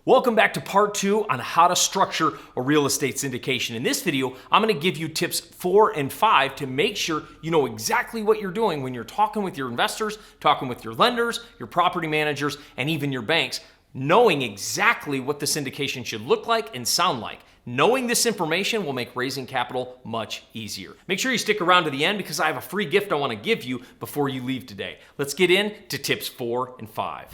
Welcome back to part 2 on how to structure a real estate syndication. In this video, I'm going to give you tips 4 and 5 to make sure you know exactly what you're doing when you're talking with your investors, talking with your lenders, your property managers, and even your banks, knowing exactly what the syndication should look like and sound like. Knowing this information will make raising capital much easier. Make sure you stick around to the end because I have a free gift I want to give you before you leave today. Let's get into tips 4 and 5.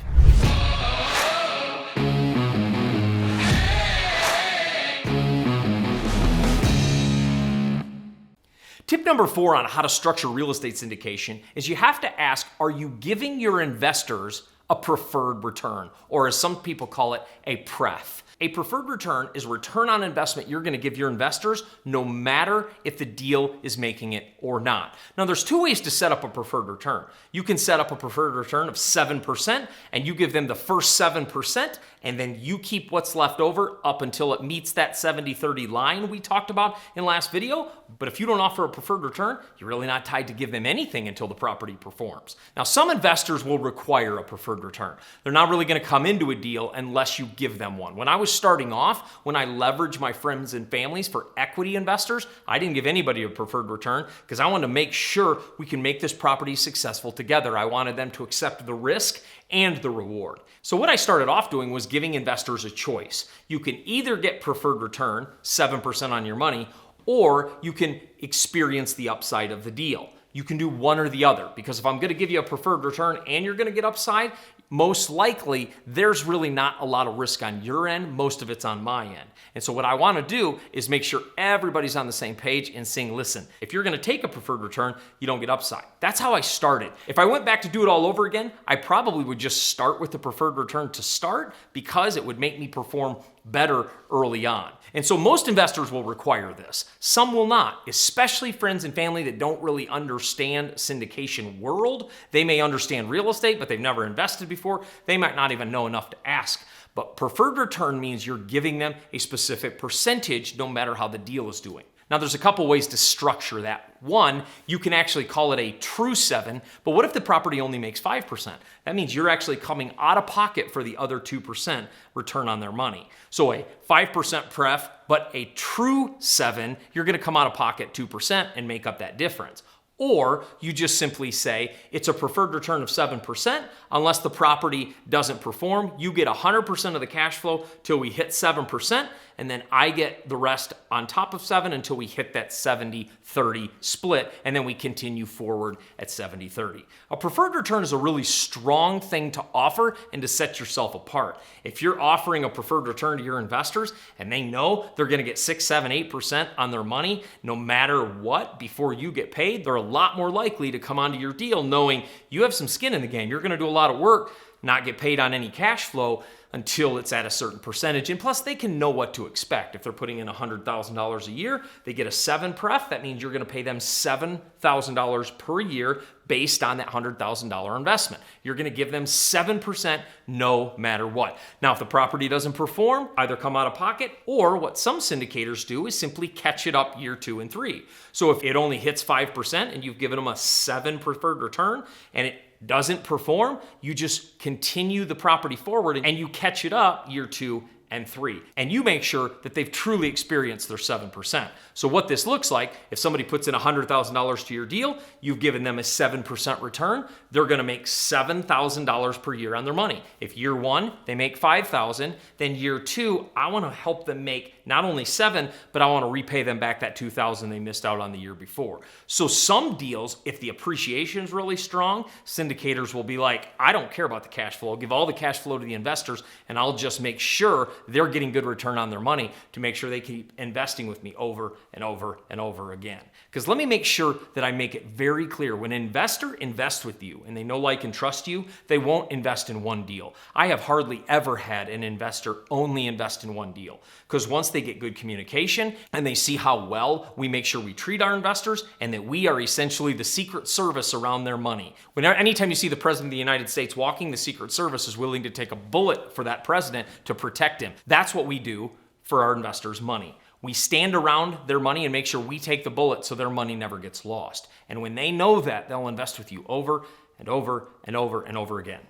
Tip number 4 on how to structure real estate syndication is you have to ask, are you giving your investors a preferred return? Or as some people call it, a pref. A preferred return is a return on investment you're going to give your investors no matter if the deal is making it or not. Now, there's 2 ways to set up a preferred return. You can set up a preferred return of 7% and you give them the first 7% and then you keep what's left over up until it meets that 70-30 line we talked about in last video. But if you don't offer a preferred return, you're really not tied to give them anything until the property performs. Now, some investors will require a preferred return. They're not really going to come into a deal unless you give them one. When I was starting off, when I leveraged my friends and families for equity investors, I didn't give anybody a preferred return because I wanted to make sure we can make this property successful together. I wanted them to accept the risk and the reward. So what I started off doing was giving investors a choice. You can either get preferred return, 7% on your money, or you can experience the upside of the deal. You can do one or the other, because if I'm going to give you a preferred return and you're going to get upside, most likely there's really not a lot of risk on your end. Most of it's on my end. And so what I want to do is make sure everybody's on the same page and saying, listen, if you're going to take a preferred return, you don't get upside. That's how I started. If I went back to do it all over again, I probably would just start with the preferred return to start because it would make me perform better early on. And so most investors will require this. Some will not, especially friends and family that don't really understand syndication world. They may understand real estate, but they've never invested before. They might not even know enough to ask. But preferred return means you're giving them a specific percentage no matter how the deal is doing. Now, there's a couple ways to structure that. One, you can actually call it a true 7, but what if the property only makes 5%? That means you're actually coming out of pocket for the other 2% return on their money. So a 5% pref, but a true 7, you're going to come out of pocket 2% and make up that difference. Or you just simply say it's a preferred return of 7%. Unless the property doesn't perform, you get 100% of the cash flow till we hit 7%, and then I get the rest on top of 7 until we hit that 70-30 split, and then we continue forward at 70-30. A preferred return is a really strong thing to offer and to set yourself apart. If you're offering a preferred return to your investors and they know they're going to get 6, 7, 8% on their money no matter what before you get paid, they're a lot more likely to come onto your deal knowing you have some skin in the game. You're going to do a lot of work, not get paid on any cash flow until it's at a certain percentage. And plus, they can know what to expect. If they're putting in $100,000 a year, they get a 7 pref. That means you're going to pay them $7,000 per year based on that $100,000 investment. You're going to give them 7% no matter what. Now, if the property doesn't perform, either come out of pocket, or what some syndicators do is simply catch it up year 2 and 3. So if it only hits 5% and you've given them a 7 preferred return and it doesn't perform, you just continue the property forward and you catch it up year 2 and 3. And you make sure that they've truly experienced their 7%. So what this looks like, if somebody puts in $100,000 to your deal, you've given them a 7% return, they're going to make $7,000 per year on their money. If year 1, they make $5,000, then year 2, I want to help them make not only 7, but I want to repay them back that $2,000 they missed out on the year before. So some deals, if the appreciation is really strong, syndicators will be like, I don't care about the cash flow. I'll give all the cash flow to the investors and I'll just make sure they're getting good return on their money to make sure they keep investing with me over and over and over again. Because let me make sure that I make it very clear. When an investor invests with you and they know, like, and trust you, they won't invest in one deal. I have hardly ever had an investor only invest in one deal. Because once they get good communication and they see how well we make sure we treat our investors and that we are essentially the secret service around their money. Anytime you see the President of the United States walking, the Secret Service is willing to take a bullet for that president to protect him. That's what we do for our investors' money. We stand around their money and make sure we take the bullet so their money never gets lost. And when they know that, they'll invest with you over and over and over and over again.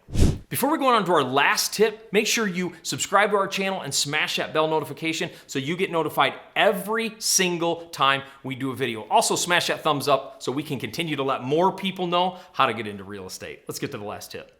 Before we go on to our last tip, make sure you subscribe to our channel and smash that bell notification so you get notified every single time we do a video. Also, smash that thumbs up so we can continue to let more people know how to get into real estate. Let's get to the last tip.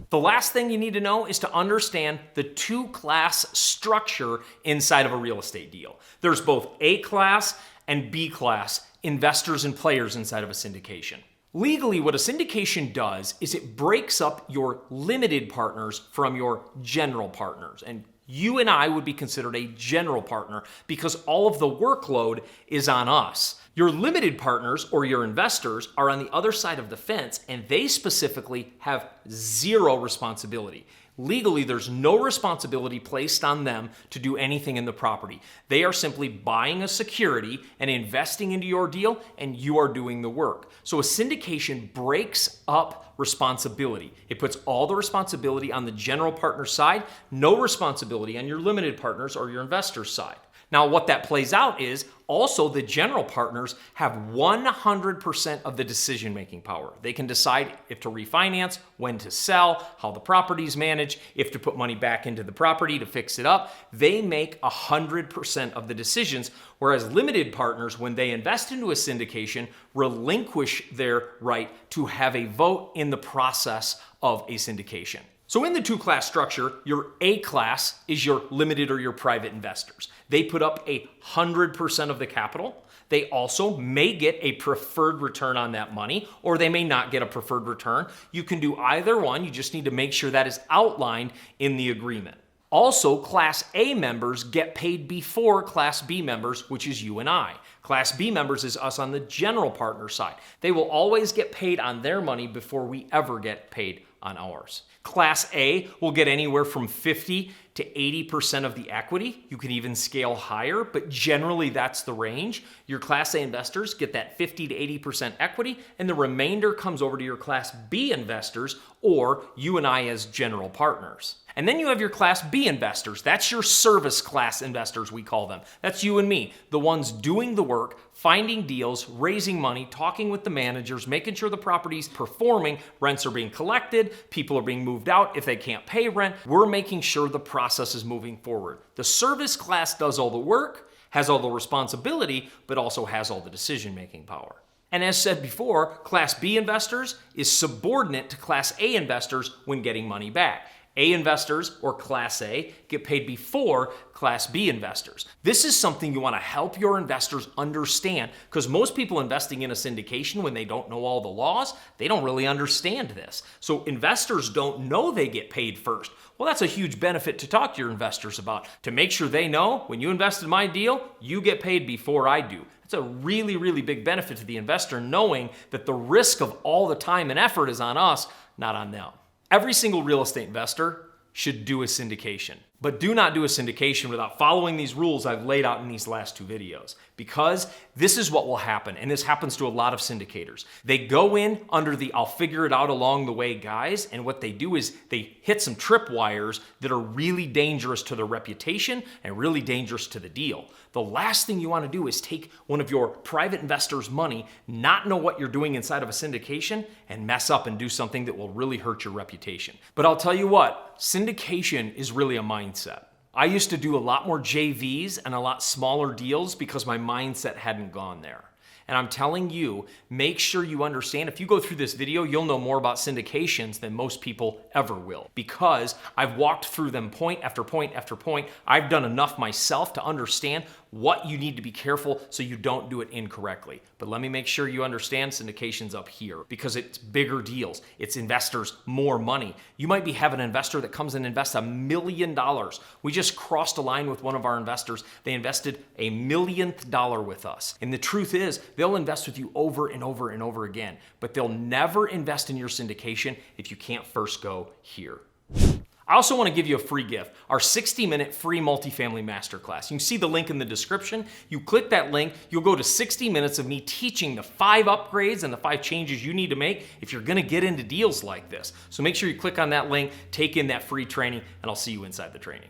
The last thing you need to know is to understand the two-class structure inside of a real estate deal. There's both A-class and B-class investors and players inside of a syndication. Legally, what a syndication does is it breaks up your limited partners from your general partners. And you and I would be considered a general partner because all of the workload is on us. Your limited partners or your investors are on the other side of the fence, and they specifically have zero responsibility. Legally, there's no responsibility placed on them to do anything in the property. They are simply buying a security and investing into your deal, and you are doing the work. So a syndication breaks up responsibility. It puts all the responsibility on the general partner side, no responsibility on your limited partners or your investor's side. Now, what that plays out is also the general partners have 100% of the decision-making power. They can decide if to refinance, when to sell, how the property's managed, if to put money back into the property to fix it up. They make 100% of the decisions, whereas limited partners, when they invest into a syndication, relinquish their right to have a vote in the process of a syndication. So in the two-class structure, your A-class is your limited or your private investors. They put up 100% of the capital. They also may get a preferred return on that money, or they may not get a preferred return. You can do either one. You just need to make sure that is outlined in the agreement. Also, Class A members get paid before Class B members, which is you and I. Class B members is us on the general partner side. They will always get paid on their money before we ever get paid on ours. Class A will get anywhere from 50 to 80% of the equity. You can even scale higher, but generally that's the range. Your Class A investors get that 50 to 80% equity, and the remainder comes over to your Class B investors, or you and I as general partners. And then you have your Class B investors. That's your service class investors, we call them. That's you and me, the ones doing the work, finding deals, raising money, talking with the managers, making sure the property's performing, rents are being collected, people are being moved out if they can't pay rent. We're making sure the process is moving forward. The service class does all the work, has all the responsibility, but also has all the decision-making power. And as said before, Class B investors is subordinate to Class A investors when getting money back. A investors, or Class A, get paid before Class B investors. This is something you want to help your investors understand, because most people investing in a syndication, when they don't know all the laws, they don't really understand this. So investors don't know they get paid first. Well, that's a huge benefit to talk to your investors about, to make sure they know when you invest in my deal, you get paid before I do. It's a really, really big benefit to the investor, knowing that the risk of all the time and effort is on us, not on them. Every single real estate investor should do a syndication, but do not do a syndication without following these rules I've laid out in these last two videos, because this is what will happen, and this happens to a lot of syndicators. They go in under the "I'll figure it out along the way" guise, and what they do is they hit some tripwires that are really dangerous to their reputation and really dangerous to the deal. The last thing you want to do is take one of your private investors' money, not know what you're doing inside of a syndication, and mess up and do something that will really hurt your reputation. But I'll tell you what, syndication is really a mindset. I used to do a lot more JVs and a lot smaller deals because my mindset hadn't gone there. And I'm telling you, make sure you understand, if you go through this video, you'll know more about syndications than most people ever will, because I've walked through them point after point after point. I've done enough myself to understand what you need to be careful so you don't do it incorrectly. But let me make sure you understand syndications up here, because it's bigger deals. It's investors more money. You might be having an investor that comes and invests $1 million. We just crossed a line with one of our investors. They invested $1 millionth with us. And the truth is, they'll invest with you over and over and over again, but they'll never invest in your syndication if you can't first go here. I also want to give you a free gift, our 60-minute free multifamily masterclass. You can see the link in the description. You click that link, you'll go to 60 minutes of me teaching the 5 upgrades and the 5 changes you need to make if you're going to get into deals like this. So make sure you click on that link, take in that free training, and I'll see you inside the training.